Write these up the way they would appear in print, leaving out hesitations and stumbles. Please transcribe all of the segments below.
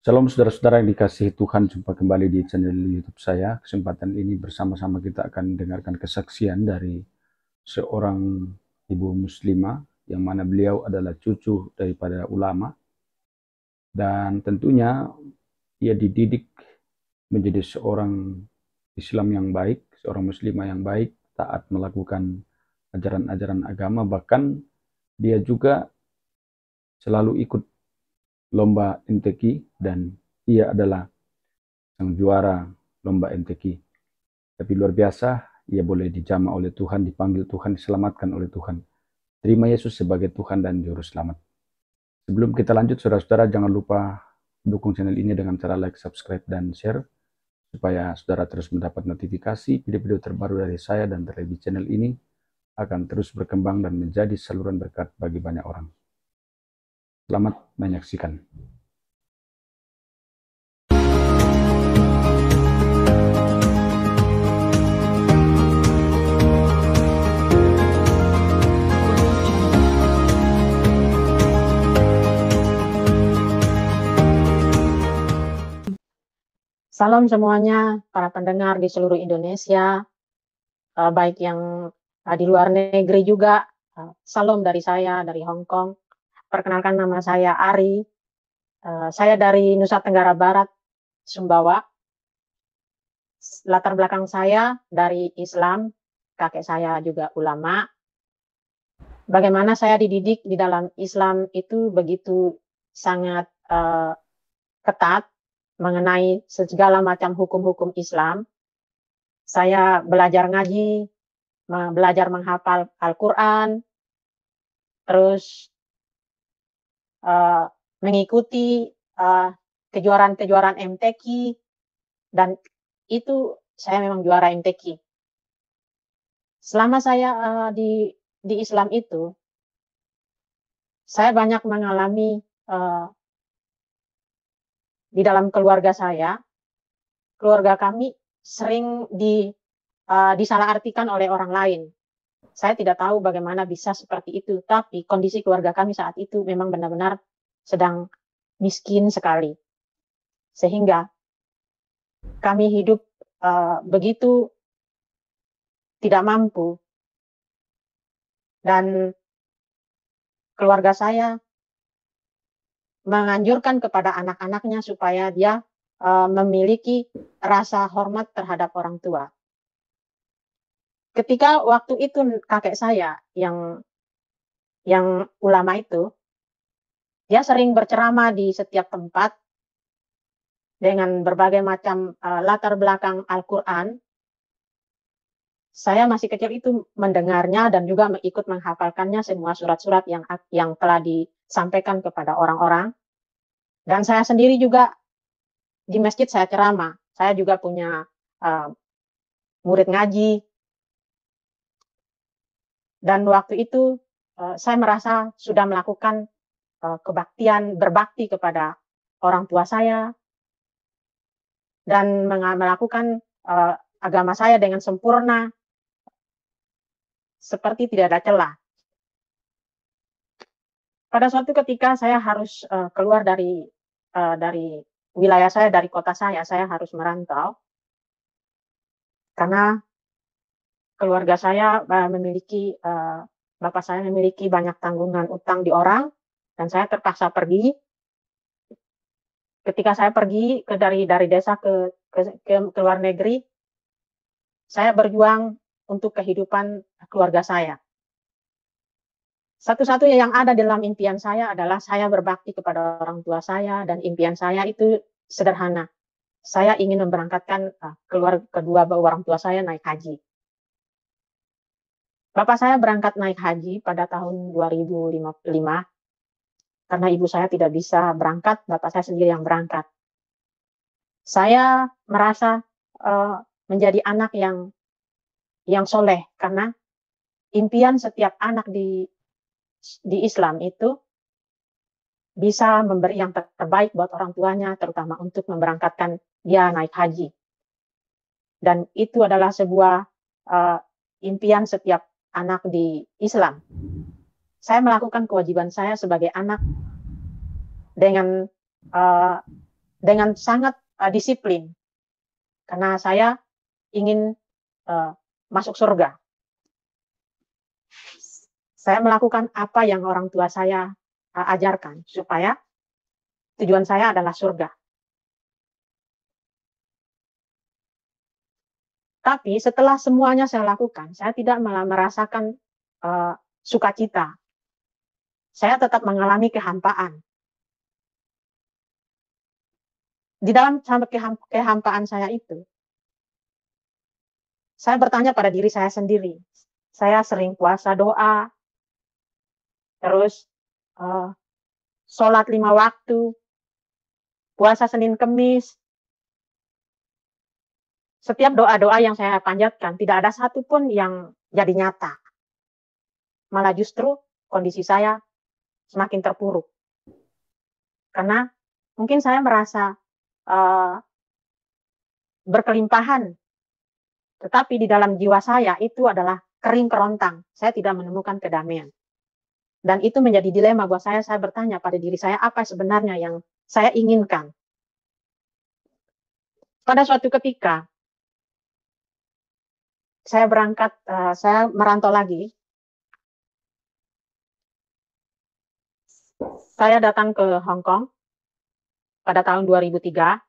Shalom saudara-saudara yang dikasihi Tuhan, jumpa kembali di channel YouTube saya. Kesempatan ini bersama-sama kita akan dengarkan kesaksian dari seorang ibu muslimah yang mana beliau adalah cucu daripada ulama, dan tentunya ia dididik menjadi seorang Islam yang baik, seorang muslimah yang baik, taat melakukan ajaran-ajaran agama, bahkan dia juga selalu ikut lomba MTQ dan ia adalah sang juara lomba MTQ. Tapi luar biasa, ia boleh dijamah oleh Tuhan, dipanggil Tuhan, diselamatkan oleh Tuhan. Terima Yesus sebagai Tuhan dan Juru Selamat. Sebelum kita lanjut, saudara-saudara, jangan lupa dukung channel ini dengan cara like, subscribe, dan share, supaya saudara terus mendapat notifikasi video-video terbaru dari saya, dan terlebih channel ini akan terus berkembang dan menjadi saluran berkat bagi banyak orang. Selamat menyaksikan. Salam semuanya, para pendengar di seluruh Indonesia, baik yang di luar negeri juga. Salam dari saya, dari Hong Kong. Perkenalkan, nama saya Ari. Saya dari Nusa Tenggara Barat, Sumbawa. Latar belakang saya dari Islam, kakek saya juga ulama. Bagaimana saya dididik di dalam Islam itu begitu sangat ketat mengenai segala macam hukum-hukum Islam. Saya belajar ngaji, belajar menghafal Al-Quran, terus mengikuti kejuaraan-kejuaraan MTQ, dan itu saya memang juara MTQ. Selama saya di Islam itu, saya banyak mengalami di dalam keluarga saya, keluarga kami sering disalahartikan oleh orang lain. Saya tidak tahu bagaimana bisa seperti itu, tapi kondisi keluarga kami saat itu memang benar-benar sedang miskin sekali. Sehingga kami hidup begitu tidak mampu. Dan keluarga saya menganjurkan kepada anak-anaknya supaya dia memiliki rasa hormat terhadap orang tua. Ketika waktu itu kakek saya yang ulama itu, dia sering berceramah di setiap tempat dengan berbagai macam latar belakang Al-Quran. Saya masih kecil itu mendengarnya dan juga ikut menghafalkannya semua surat-surat yang telah disampaikan kepada orang-orang. Dan saya sendiri juga di masjid saya ceramah. Saya juga punya murid ngaji. Dan waktu itu saya merasa sudah melakukan kebaktian, berbakti kepada orang tua saya, dan melakukan agama saya dengan sempurna, seperti tidak ada celah. Pada suatu ketika saya harus keluar dari wilayah saya, dari kota saya harus merantau, karena keluarga saya memiliki, bapak saya memiliki banyak tanggungan utang di orang, dan saya terpaksa pergi. Ketika saya pergi dari desa ke luar negeri, saya berjuang untuk kehidupan keluarga saya. Satu-satunya yang ada dalam impian saya adalah saya berbakti kepada orang tua saya, dan impian saya itu sederhana. Saya ingin memberangkatkan kedua orang tua saya naik haji. Bapak saya berangkat naik haji pada tahun 2005, karena ibu saya tidak bisa berangkat, bapak saya sendiri yang berangkat. Saya merasa menjadi anak yang soleh, karena impian setiap anak di Islam itu bisa memberi yang terbaik buat orang tuanya, terutama untuk memberangkatkan dia naik haji. Dan itu adalah sebuah impian setiap anak di Islam. Saya melakukan kewajiban saya sebagai anak dengan dengan sangat disiplin, karena saya ingin masuk surga. Saya melakukan apa yang orang tua saya ajarkan, supaya tujuan saya adalah surga. Tapi setelah semuanya saya lakukan, saya tidak malah merasakan sukacita. Saya tetap mengalami kehampaan. Di dalam kehampaan saya itu, saya bertanya pada diri saya sendiri. Saya sering puasa doa, terus sholat 5 waktu, puasa Senin Kemis. Setiap doa-doa yang saya panjatkan, tidak ada satupun yang jadi nyata. Malah justru kondisi saya semakin terpuruk. Karena mungkin saya merasa berkelimpahan, tetapi di dalam jiwa saya itu adalah kering kerontang. Saya tidak menemukan kedamaian. Dan itu menjadi dilema buat saya. Saya bertanya pada diri saya, apa sebenarnya yang saya inginkan. Pada suatu ketika, saya berangkat, saya merantau lagi. Saya datang ke Hong Kong pada tahun 2003.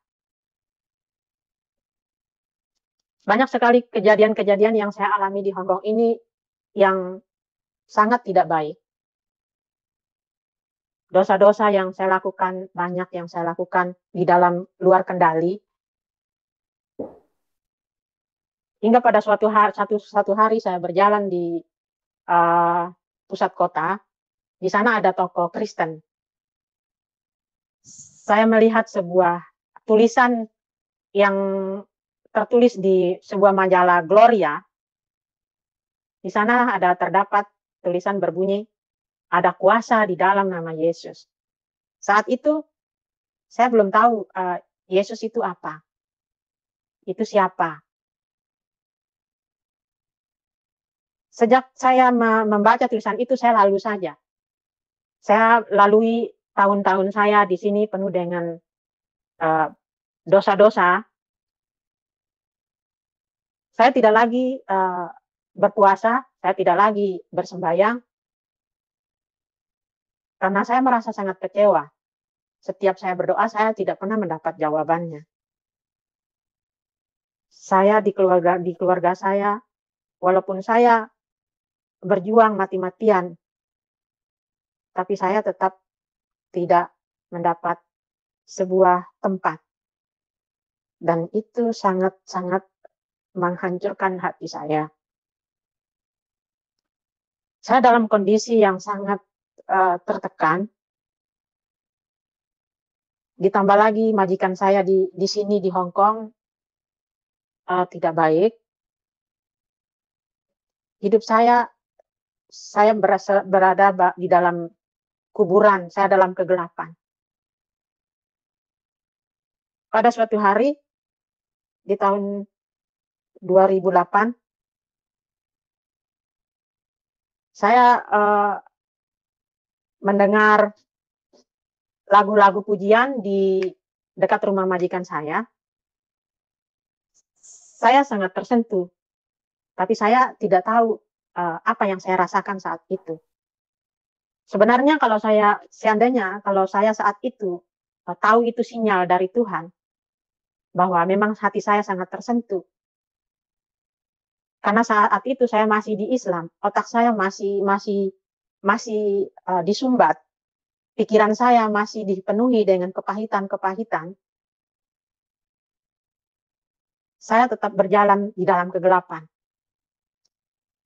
Banyak sekali kejadian-kejadian yang saya alami di Hong Kong ini yang sangat tidak baik. Dosa-dosa yang saya lakukan, banyak yang saya lakukan di dalam luar kendali. Hingga pada satu hari saya berjalan di pusat kota, di sana ada toko Kristen. Saya melihat sebuah tulisan yang tertulis di sebuah majalah Gloria. Di sana terdapat tulisan berbunyi, ada kuasa di dalam nama Yesus. Saat itu saya belum tahu Yesus itu apa, itu siapa. Sejak saya membaca tulisan itu, saya lalu saja. Saya lalui tahun-tahun saya di sini penuh dengan dosa-dosa. Saya tidak lagi berpuasa, saya tidak lagi bersembahyang, karena saya merasa sangat kecewa. Setiap saya berdoa, saya tidak pernah mendapat jawabannya. Saya di keluarga saya, walaupun saya berjuang mati-matian, tapi saya tetap tidak mendapat sebuah tempat. Dan itu sangat-sangat menghancurkan hati saya. Saya dalam kondisi yang sangat tertekan. Ditambah lagi majikan saya di sini di Hong Kong tidak baik. Hidup saya berada di dalam kuburan, saya dalam kegelapan. Pada suatu hari di tahun 2008, saya mendengar lagu-lagu pujian di dekat rumah majikan saya. Saya sangat tersentuh, tapi saya tidak tahu apa yang saya rasakan saat itu. Sebenarnya seandainya kalau saya saat itu tahu itu sinyal dari Tuhan, bahwa memang hati saya sangat tersentuh. Karena saat itu saya masih di Islam, otak saya masih disumbat, pikiran saya masih dipenuhi dengan kepahitan-kepahitan. Saya tetap berjalan di dalam kegelapan.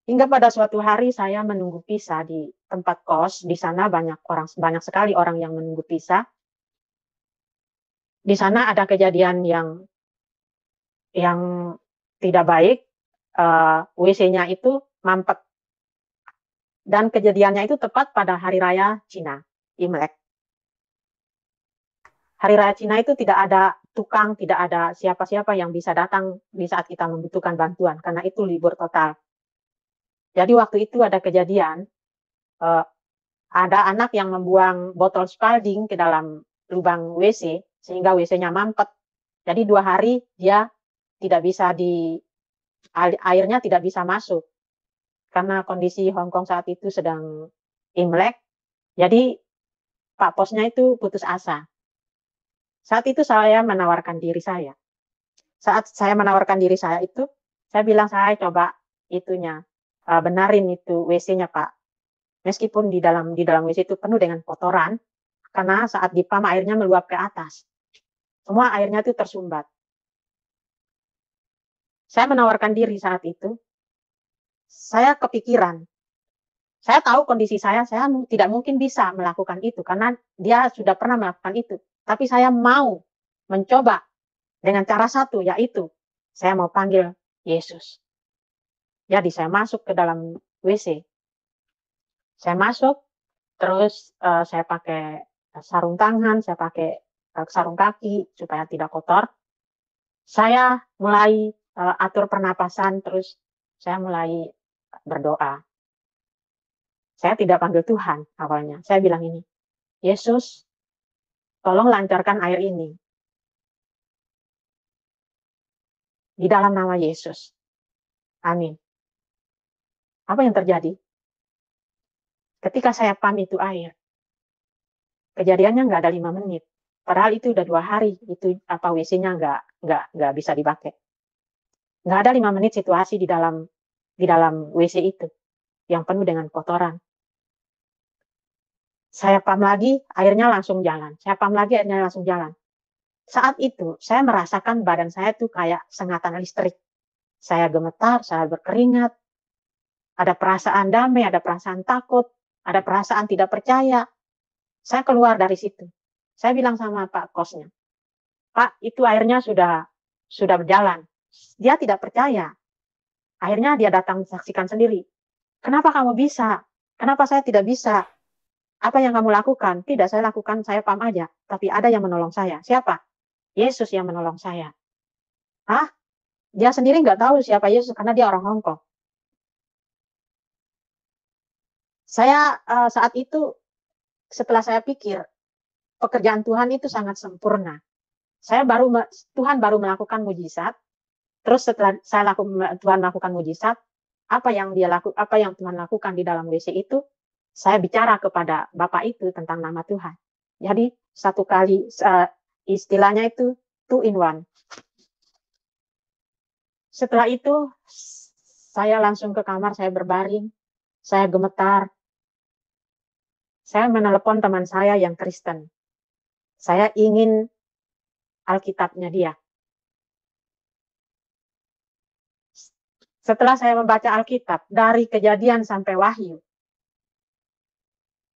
Hingga pada suatu hari saya menunggu pisah di tempat kos. Di sana banyak sekali orang yang menunggu pisah. Di sana ada kejadian yang tidak baik. WC-nya itu mampet. Dan kejadiannya itu tepat pada hari raya Cina, Imlek. Hari raya Cina itu tidak ada tukang, tidak ada siapa-siapa yang bisa datang di saat kita membutuhkan bantuan, karena itu libur total. Jadi waktu itu ada kejadian, ada anak yang membuang botol Spalding ke dalam lubang WC, sehingga WC-nya mampet. Jadi 2 hari dia tidak bisa airnya tidak bisa masuk. Karena kondisi Hong Kong saat itu sedang Imlek, jadi Pak Posnya itu putus asa. Saat itu saya menawarkan diri saya. Saat saya menawarkan diri saya itu, saya bilang, "Saya coba benarin itu WC-nya, Pak." Meskipun di dalam WC itu penuh dengan kotoran, karena saat dipam airnya meluap ke atas. Semua airnya itu tersumbat. Saya menawarkan diri saat itu, saya kepikiran, saya tahu kondisi saya tidak mungkin bisa melakukan itu, karena dia sudah pernah melakukan itu. Tapi saya mau mencoba dengan cara satu, yaitu saya mau panggil Yesus. Jadi saya masuk ke dalam WC. Saya masuk, terus saya pakai sarung tangan, saya pakai sarung kaki supaya tidak kotor. Saya mulai atur pernapasan, terus saya mulai berdoa. Saya tidak panggil Tuhan awalnya. Saya bilang ini, "Yesus, tolong lancarkan air ini. Di dalam nama Yesus. Amin." Apa yang terjadi? Ketika saya pam itu air, kejadiannya nggak ada 5 menit. Padahal itu udah 2 hari, itu WC-nya nggak bisa dipakai. Nggak ada 5 menit situasi di dalam WC itu yang penuh dengan kotoran. Saya pam lagi, airnya langsung jalan. Saya pam lagi, airnya langsung jalan. Saat itu, saya merasakan badan saya tuh kayak sengatan listrik. Saya gemetar, saya berkeringat. Ada perasaan damai, ada perasaan takut, ada perasaan tidak percaya. Saya keluar dari situ. Saya bilang sama Pak Kosnya, "Pak, itu airnya sudah berjalan." Dia tidak percaya. Akhirnya dia datang saksikan sendiri. "Kenapa kamu bisa? Kenapa saya tidak bisa? Apa yang kamu lakukan?" "Tidak, saya lakukan, saya pam aja. Tapi ada yang menolong saya." "Siapa?" "Yesus yang menolong saya." "Hah?" Dia sendiri nggak tahu siapa Yesus karena dia orang Hong Kong. Saya saat itu, setelah saya pikir, pekerjaan Tuhan itu sangat sempurna. Tuhan baru melakukan mujizat, terus setelah Tuhan melakukan mujizat, apa yang Tuhan lakukan di dalam WC itu, saya bicara kepada Bapak itu tentang nama Tuhan. Jadi satu kali, istilahnya itu 2 in 1. Setelah itu, saya langsung ke kamar, saya berbaring, saya gemetar. Saya menelepon teman saya yang Kristen. Saya ingin Alkitabnya dia. Setelah saya membaca Alkitab, dari Kejadian sampai Wahyu,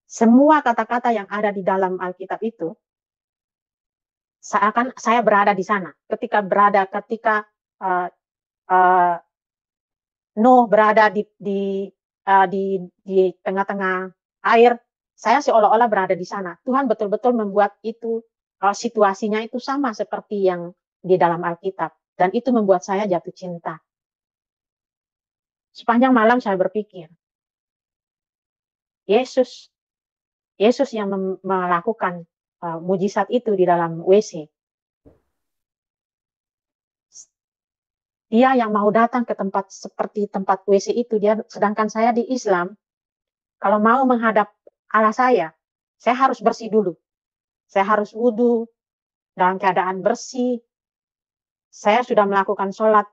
semua kata-kata yang ada di dalam Alkitab itu, seakan saya berada di sana. Ketika Nuh berada di tengah-tengah air, saya seolah-olah berada di sana. Tuhan betul-betul membuat itu, situasinya itu sama seperti yang di dalam Alkitab. Dan itu membuat saya jatuh cinta. Sepanjang malam saya berpikir, Yesus yang melakukan mujizat itu di dalam WC. Dia yang mau datang ke tempat seperti tempat WC itu, sedangkan saya di Islam, kalau mau menghadap Allah saya harus bersih dulu. Saya harus wudhu dalam keadaan bersih. Saya sudah melakukan sholat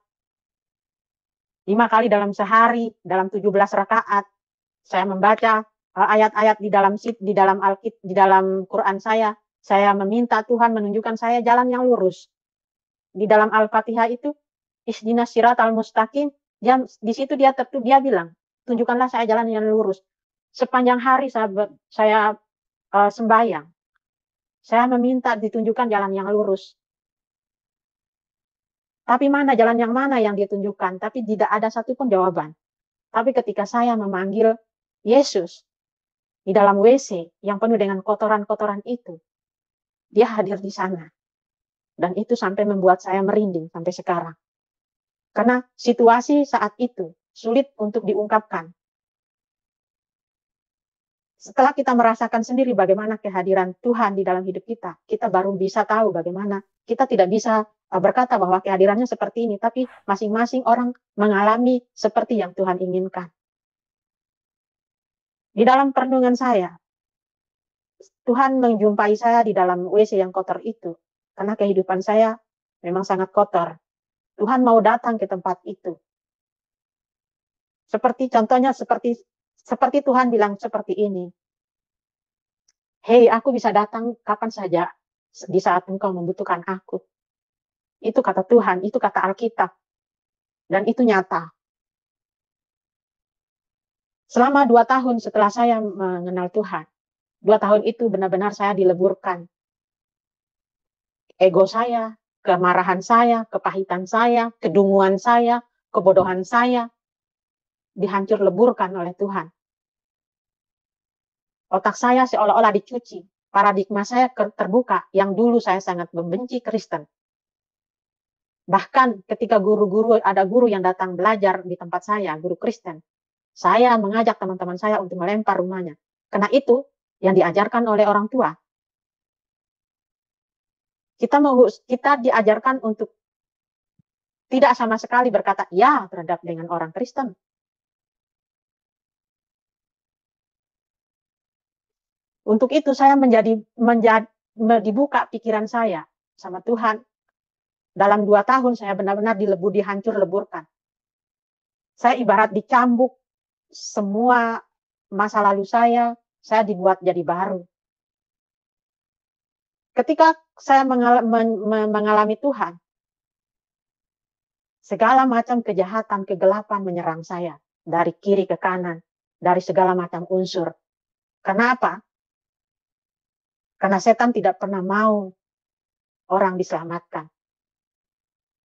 5 kali dalam sehari, dalam 17 rakaat. Saya membaca ayat-ayat di dalam Quran saya. Saya meminta Tuhan menunjukkan saya jalan yang lurus. Di dalam Al-Fatihah itu, ihdinas siratal mustaqim, di situ dia bilang, tunjukkanlah saya jalan yang lurus. Sepanjang hari saya sembahyang. Saya meminta ditunjukkan jalan yang lurus. Tapi jalan yang mana yang ditunjukkan? Tapi tidak ada satupun jawaban. Tapi ketika saya memanggil Yesus di dalam WC yang penuh dengan kotoran-kotoran itu, dia hadir di sana. Dan itu sampai membuat saya merinding sampai sekarang. Karena situasi saat itu sulit untuk diungkapkan. Setelah kita merasakan sendiri bagaimana kehadiran Tuhan di dalam hidup kita, kita baru bisa tahu bagaimana kita tidak bisa berkata bahwa kehadirannya seperti ini, tapi masing-masing orang mengalami seperti yang Tuhan inginkan. Di dalam perenungan saya, Tuhan menjumpai saya di dalam WC yang kotor itu, karena kehidupan saya memang sangat kotor. Tuhan mau datang ke tempat itu. Seperti contohnya seperti Tuhan bilang seperti ini. Hei, aku bisa datang kapan saja di saat engkau membutuhkan aku. Itu kata Tuhan, itu kata Alkitab. Dan itu nyata. Selama 2 tahun setelah saya mengenal Tuhan, 2 tahun itu benar-benar saya dileburkan. Ego saya, kemarahan saya, kepahitan saya, kedunguan saya, kebodohan saya, dihancur leburkan oleh Tuhan. Otak saya seolah-olah dicuci. Paradigma saya terbuka, yang dulu saya sangat membenci Kristen. Bahkan ketika ada guru yang datang belajar di tempat saya, guru Kristen, saya mengajak teman-teman saya untuk melempar rumahnya. Karena itu yang diajarkan oleh orang tua. Kita diajarkan untuk tidak sama sekali berkata ya terhadap dengan orang Kristen. Untuk itu saya dibuka pikiran saya sama Tuhan. Dalam 2 tahun saya benar-benar dihancur-leburkan. Saya ibarat dicambuk semua masa lalu saya dibuat jadi baru. Ketika saya mengalami Tuhan, segala macam kejahatan, kegelapan menyerang saya. Dari kiri ke kanan, dari segala macam unsur. Kenapa? Karena setan tidak pernah mau orang diselamatkan.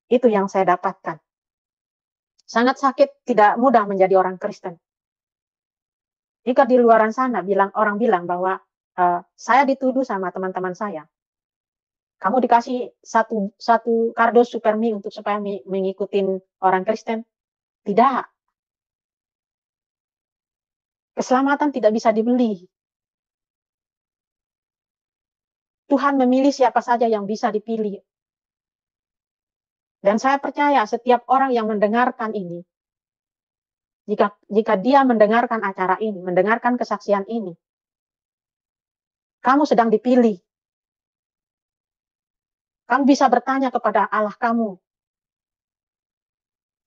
Itu yang saya dapatkan. Sangat sakit, tidak mudah menjadi orang Kristen. Jika di luaran sana orang bilang bahwa saya dituduh sama teman-teman saya, kamu dikasih satu kardus supermi untuk supaya mengikuti orang Kristen. Tidak. Keselamatan tidak bisa dibeli. Tuhan memilih siapa saja yang bisa dipilih. Dan saya percaya setiap orang yang mendengarkan ini, jika dia mendengarkan acara ini, mendengarkan kesaksian ini, kamu sedang dipilih. Kamu bisa bertanya kepada Allah kamu,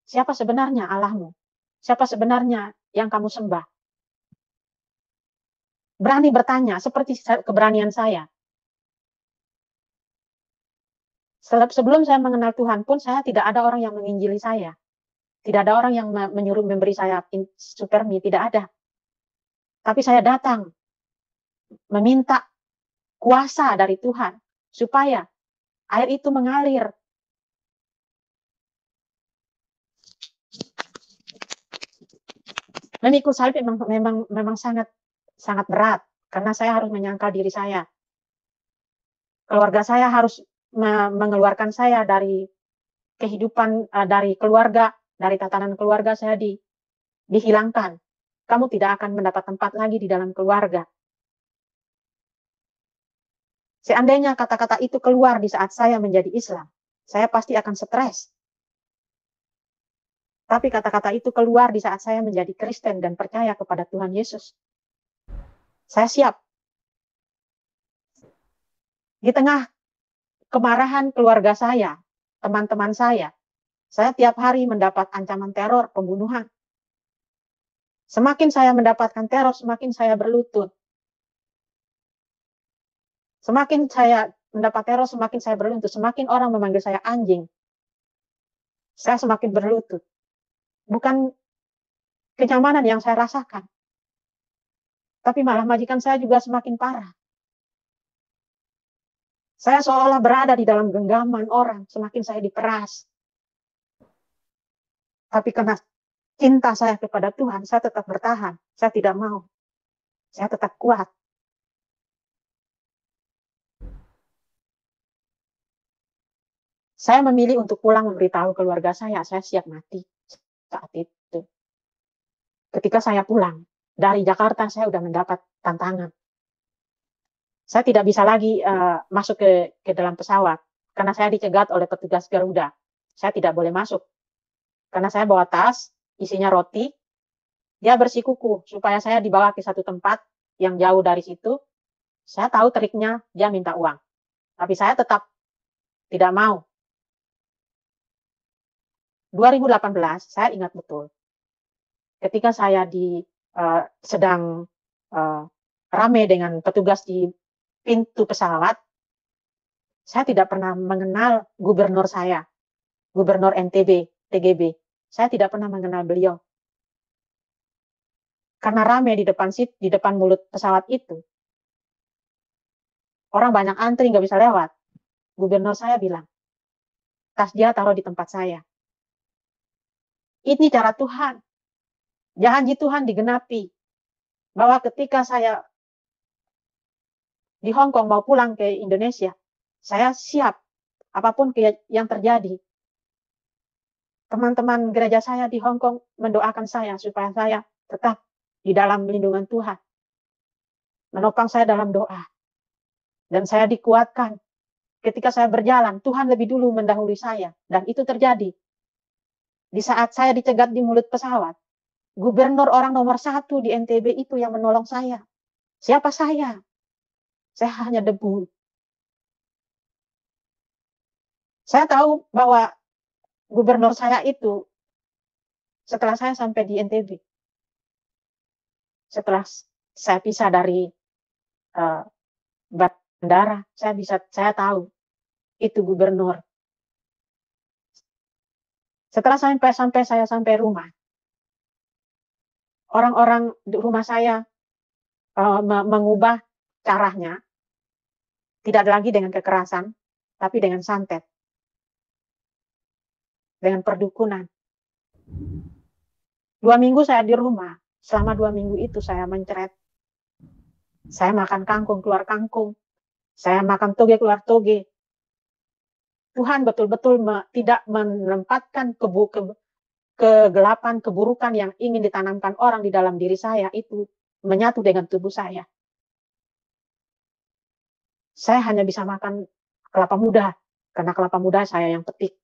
siapa sebenarnya Allahmu? Siapa sebenarnya yang kamu sembah? Berani bertanya, seperti keberanian saya. Sebelum saya mengenal Tuhan pun, saya tidak ada orang yang menginjili saya. Tidak ada orang yang menyuruh memberi saya supermi, tidak ada. Tapi saya datang meminta kuasa dari Tuhan supaya air itu mengalir. Memikul salib memang sangat berat karena saya harus menyangkal diri saya. Keluarga saya harus mengeluarkan saya dari kehidupan, dari keluarga, dari tatanan keluarga saya dihilangkan. Kamu tidak akan mendapat tempat lagi di dalam keluarga. Seandainya kata-kata itu keluar di saat saya menjadi Islam, saya pasti akan stres. Tapi kata-kata itu keluar di saat saya menjadi Kristen dan percaya kepada Tuhan Yesus. Saya siap. Di tengah kemarahan keluarga saya, teman-teman saya tiap hari mendapat ancaman teror, pembunuhan. Semakin saya mendapatkan teror, semakin saya berlutut. Semakin saya mendapat teror, semakin saya berlutut. Semakin orang memanggil saya anjing, saya semakin berlutut. Bukan kenyamanan yang saya rasakan, tapi malah majikan saya juga semakin parah. Saya seolah berada di dalam genggaman orang, semakin saya diperas. Tapi karena cinta saya kepada Tuhan, saya tetap bertahan. Saya tidak mau. Saya tetap kuat. Saya memilih untuk pulang memberitahu keluarga saya siap mati saat itu. Ketika saya pulang, dari Jakarta saya udah mendapat tantangan. Saya tidak bisa lagi masuk ke dalam pesawat karena saya dicegat oleh petugas Garuda. Saya tidak boleh masuk karena saya bawa tas isinya roti. Dia bersikuku supaya saya dibawa ke satu tempat yang jauh dari situ. Saya tahu triknya, dia minta uang. Tapi saya tetap tidak mau. 2018, saya ingat betul. Ketika saya sedang rame dengan petugas di pintu pesawat, saya tidak pernah mengenal gubernur saya, gubernur NTB, TGB. Saya tidak pernah mengenal beliau. Karena rame di depan mulut pesawat itu. Orang banyak antri, nggak bisa lewat. Gubernur saya bilang, tas dia taruh di tempat saya. Ini cara Tuhan. Janji Tuhan digenapi. Bahwa ketika saya di Hong Kong mau pulang ke Indonesia, saya siap apapun yang terjadi. Teman-teman gereja saya di Hong Kong mendoakan saya supaya saya tetap di dalam lindungan Tuhan. Menopang saya dalam doa. Dan saya dikuatkan. Ketika saya berjalan, Tuhan lebih dulu mendahului saya. Dan itu terjadi. Di saat saya dicegat di mulut pesawat, gubernur orang nomor 1 di NTB itu yang menolong saya. Siapa saya? Saya hanya debu. Saya tahu bahwa gubernur saya itu, setelah saya sampai di NTB, setelah saya pisah dari bandara, saya tahu itu gubernur. Setelah saya sampai rumah, orang-orang di rumah saya mengubah caranya, tidak lagi dengan kekerasan, tapi dengan santet, dengan perdukunan. 2 minggu saya di rumah, selama 2 minggu itu saya mencret. Saya makan kangkung, keluar kangkung. Saya makan toge, keluar toge. Tuhan betul-betul tidak menempatkan kegelapan, keburukan yang ingin ditanamkan orang di dalam diri saya itu menyatu dengan tubuh saya. Saya hanya bisa makan kelapa muda, karena kelapa muda saya yang petik.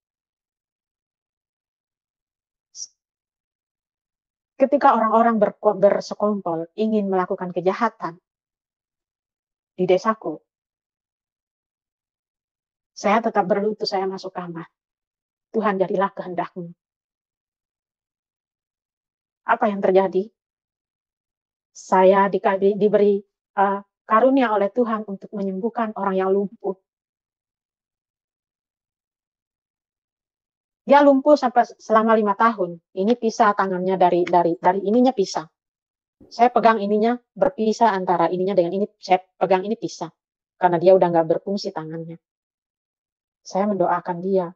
Ketika orang-orang bersekongkol ingin melakukan kejahatan di desaku, saya tetap berlutut, saya masuk kamar. Tuhan, jadilah kehendak-Mu. Apa yang terjadi? Saya diberi karunia oleh Tuhan untuk menyembuhkan orang yang lumpuh. Dia lumpuh sampai selama 5 tahun. Ini pisah tangannya dari ininya pisah. Saya pegang ininya berpisah antara ininya dengan ini. Saya pegang ini pisah. Karena dia udah nggak berfungsi tangannya. Saya mendoakan dia.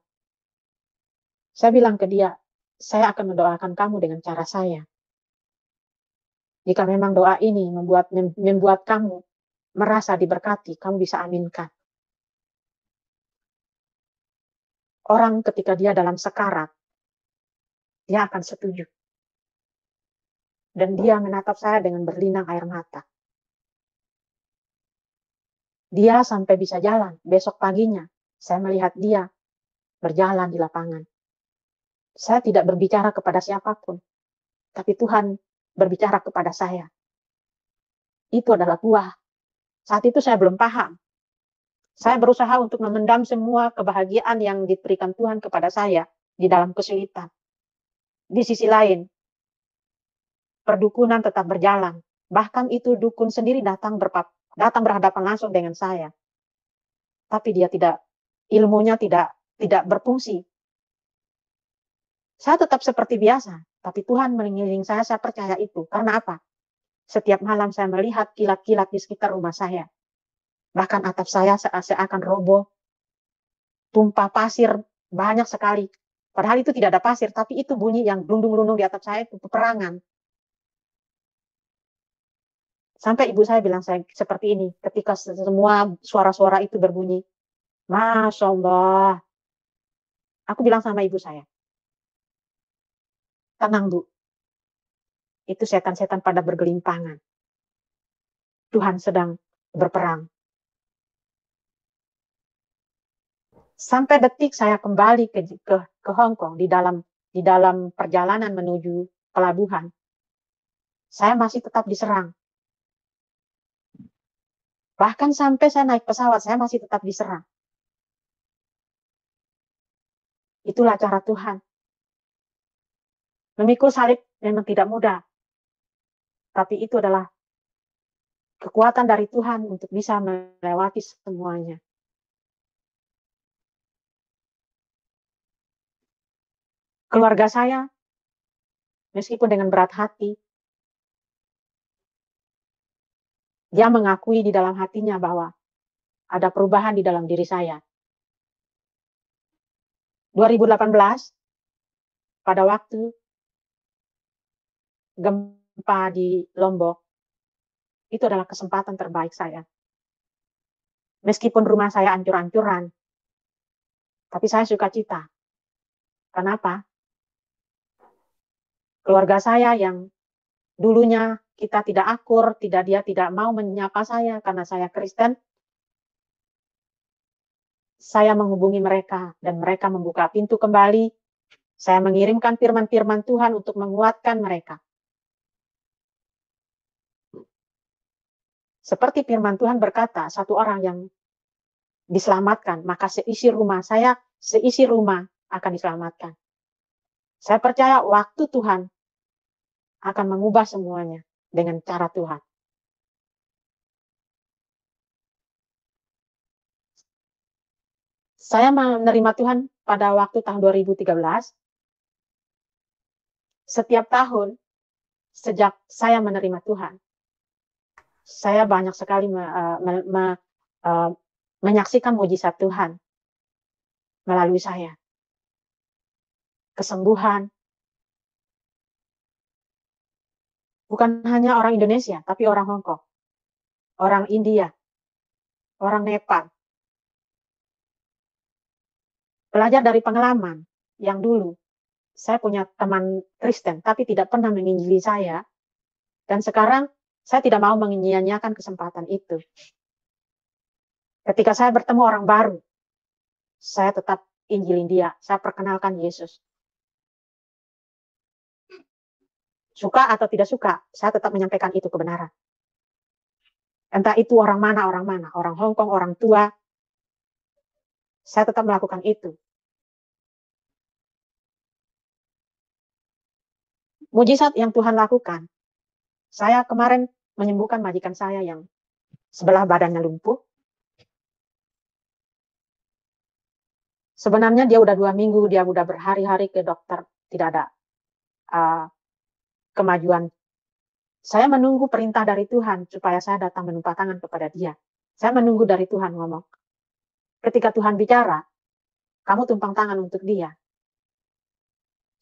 Saya bilang ke dia, saya akan mendoakan kamu dengan cara saya. Jika memang doa ini membuat kamu merasa diberkati, kamu bisa aminkan. Orang ketika dia dalam sekarat, dia akan setuju. Dan dia menatap saya dengan berlinang air mata. Dia sampai bisa jalan. Besok paginya, saya melihat dia berjalan di lapangan. Saya tidak berbicara kepada siapapun, tapi Tuhan berbicara kepada saya. Itu adalah buah. Saat itu saya belum paham. Saya berusaha untuk memendam semua kebahagiaan yang diberikan Tuhan kepada saya di dalam kesulitan. Di sisi lain, perdukunan tetap berjalan. Bahkan itu dukun sendiri datang berhadapan langsung dengan saya. Tapi dia ilmunya tidak berfungsi. Saya tetap seperti biasa, tapi Tuhan mengiring saya percaya itu. Karena apa? Setiap malam saya melihat kilat-kilat di sekitar rumah saya. Bahkan atap saya seakan roboh, tumpah pasir banyak sekali. Padahal itu tidak ada pasir, tapi itu bunyi yang gelundung-gelundung di atap saya itu peperangan. Sampai ibu saya bilang saya seperti ini, ketika semua suara-suara itu berbunyi. Masya Allah. Aku bilang sama ibu saya, tenang Bu, itu setan-setan pada bergelimpangan. Tuhan sedang berperang. Sampai detik saya kembali ke Hong Kong di dalam perjalanan menuju pelabuhan, saya masih tetap diserang. Bahkan sampai saya naik pesawat, saya masih tetap diserang. Itulah cara Tuhan. Memikul salib memang tidak mudah, tapi itu adalah kekuatan dari Tuhan untuk bisa melewati semuanya. Keluarga saya, meskipun dengan berat hati, dia mengakui di dalam hatinya bahwa ada perubahan di dalam diri saya. 2018, pada waktu gempa di Lombok, itu adalah kesempatan terbaik saya. Meskipun rumah saya hancur-hancuran, tapi saya suka cita. Kenapa? Keluarga saya yang dulunya kita tidak akur, dia tidak mau menyapa saya karena saya Kristen, saya menghubungi mereka dan mereka membuka pintu kembali. Saya mengirimkan firman-firman Tuhan untuk menguatkan mereka. Seperti firman Tuhan berkata, satu orang yang diselamatkan, maka seisi rumah akan diselamatkan. Saya percaya waktu Tuhan akan mengubah semuanya dengan cara Tuhan. Saya menerima Tuhan pada waktu tahun 2013. Setiap tahun, sejak saya menerima Tuhan, saya banyak sekali menyaksikan mujizat Tuhan melalui saya. Kesembuhan. Bukan hanya orang Indonesia, tapi orang Hong Kong, orang India, orang Nepal. Belajar dari pengalaman yang dulu, saya punya teman Kristen, tapi tidak pernah menginjili saya. Dan sekarang, saya tidak mau menyia-nyiakan kesempatan itu. Ketika saya bertemu orang baru, saya tetap injilin dia, saya perkenalkan Yesus. Suka atau tidak suka, saya tetap menyampaikan itu kebenaran. Entah itu orang mana, orang Hong Kong, orang tua, saya tetap melakukan itu. Mujizat yang Tuhan lakukan, saya kemarin menyembuhkan majikan saya yang sebelah badannya lumpuh. Sebenarnya dia udah 2 minggu, dia udah berhari-hari ke dokter, tidak ada kemajuan. Saya menunggu perintah dari Tuhan supaya saya datang menumpah tangan kepada dia. Saya menunggu dari Tuhan ngomong. Ketika Tuhan bicara, kamu tumpang tangan untuk dia.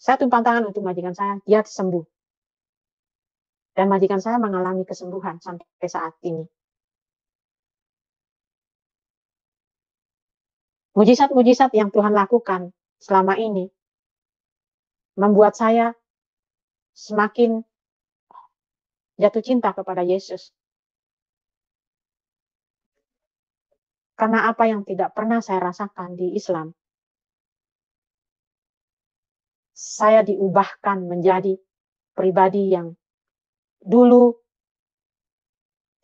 Saya tumpang tangan untuk majikan saya, dia sembuh. Dan majikan saya mengalami kesembuhan sampai saat ini. Mujizat-mujizat yang Tuhan lakukan selama ini membuat saya semakin jatuh cinta kepada Yesus. Karena apa yang tidak pernah saya rasakan di Islam, saya diubahkan menjadi pribadi yang dulu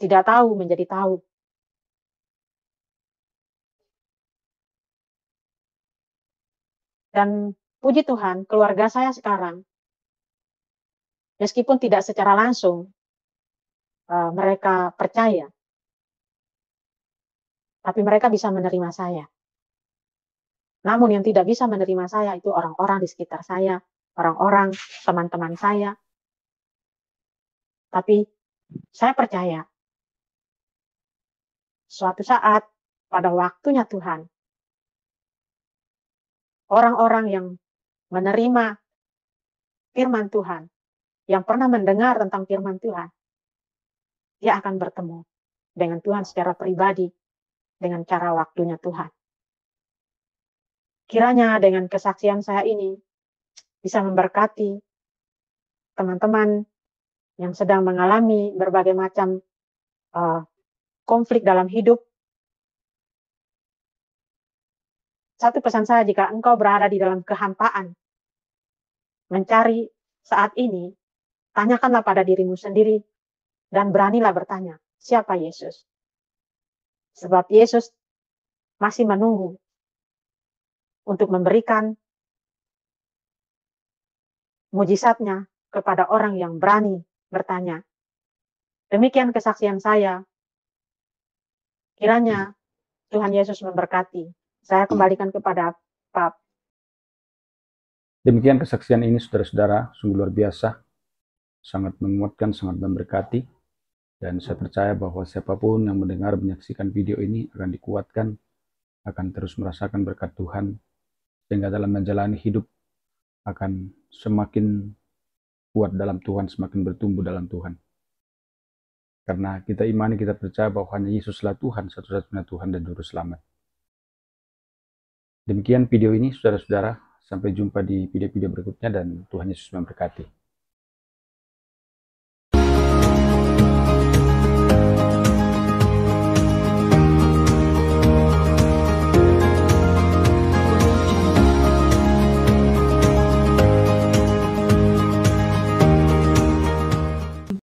tidak tahu menjadi tahu. Dan puji Tuhan, keluarga saya sekarang, meskipun tidak secara langsung mereka percaya, tapi mereka bisa menerima saya. Namun yang tidak bisa menerima saya itu orang-orang di sekitar saya, orang-orang, teman-teman saya. Tapi saya percaya, suatu saat pada waktunya Tuhan, orang-orang yang menerima firman Tuhan, yang pernah mendengar tentang firman Tuhan, dia akan bertemu dengan Tuhan secara pribadi, dengan cara waktunya Tuhan. Kiranya dengan kesaksian saya ini bisa memberkati teman-teman yang sedang mengalami berbagai macam konflik dalam hidup, satu pesan saya, jika engkau berada di dalam kehampaan, mencari saat ini, tanyakanlah pada dirimu sendiri, dan beranilah bertanya, siapa Yesus? Sebab Yesus masih menunggu untuk memberikan mujizatnya kepada orang yang berani bertanya. Demikian kesaksian saya. Kiranya Tuhan Yesus memberkati. Saya kembalikan kepada Pak. Demikian kesaksian ini, saudara-saudara, sungguh luar biasa, sangat menguatkan, sangat memberkati, dan saya percaya bahwa siapapun yang mendengar, menyaksikan video ini akan dikuatkan, akan terus merasakan berkat Tuhan, sehingga dalam menjalani hidup akan semakin kuat dalam Tuhan, semakin bertumbuh dalam Tuhan. Karena kita imani, kita percaya bahwa hanya Yesuslah Tuhan, satu-satunya Tuhan dan Juru Selamat. Demikian video ini, saudara-saudara. Sampai jumpa di video-video berikutnya, dan Tuhan Yesus memberkati.